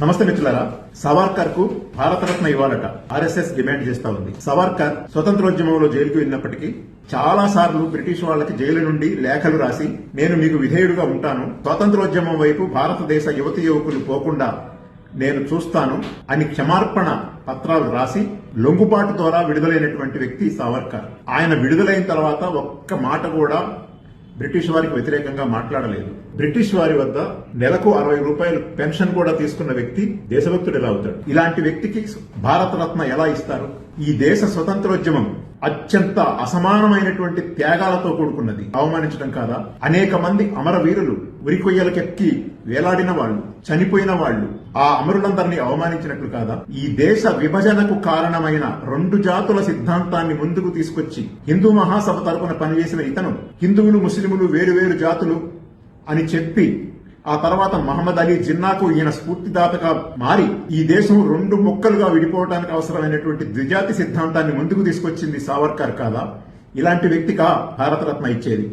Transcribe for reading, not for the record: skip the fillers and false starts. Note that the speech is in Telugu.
నమస్తే మిత్రులారా, సవార్కర్ కు భారతరత్న ఇవ్వాలట ఆర్ఎస్ఎస్ డిమాండ్ చేస్తా ఉంది. సవార్కర్ స్వతంత్రోద్యమంలో జైలుకు వెళ్ళినప్పటికీ చాలా సార్లు బ్రిటిష్ వాళ్ళకి జైలు నుండి లేఖలు రాసి నేను మీకు విధేయుడుగా ఉంటాను, స్వాతంత్రోద్యమం వైపు భారతదేశ యువతి యువకులు పోకుండా నేను చూస్తాను అని క్షమార్పణ పత్రాలు రాసి లొంగుబాటు ద్వారా విడుదలైనటువంటి వ్యక్తి సావర్కర్. ఆయన విడుదలైన తర్వాత ఒక్క మాట కూడా బ్రిటిష్ వారికి వ్యతిరేకంగా మాట్లాడలేదు. బ్రిటిష్ వారి వద్ద నెలకు 60 రూపాయలు పెన్షన్ కూడా తీసుకున్న వ్యక్తి దేశభక్తుడు ఎలా అవుతాడు? ఇలాంటి వ్యక్తికి భారతరత్న ఎలా ఇస్తారు? ఈ దేశ స్వతంత్రోద్యమం అత్యంత అసమానమైనటువంటి త్యాగాలతో కూడుకున్నది. అవమానించడం కాదా? అనేక మంది అమరవీరులు ఉరికొయ్యలకెక్కి వేలాడిన వాళ్ళు, చనిపోయిన వాళ్ళు, ఆ అమరులందరినీ అవమానించినట్లు కాదా? ఈ దేశ విభజనకు కారణమైన 2 జాతుల సిద్ధాంతాన్ని ముందుకు తీసుకొచ్చి హిందూ మహాసభ తరపున పనిచేసిన ఇతను హిందువులు ముస్లింలు వేరువేరు జాతులు అని చెప్పి ఆ తర్వాత మహమ్మద్ అలీ జిన్నాకు ఈయన స్ఫూర్తిదాతగా మారి ఈ దేశం 2 ముక్కలుగా విడిపోవడానికి అవసరమైనటువంటి ద్విజాతి సిద్ధాంతాన్ని ముందుకు తీసుకొచ్చింది సావర్కర్ కాదా? ఇలాంటి వ్యక్తిగా భారతరత్న ఇచ్చేది?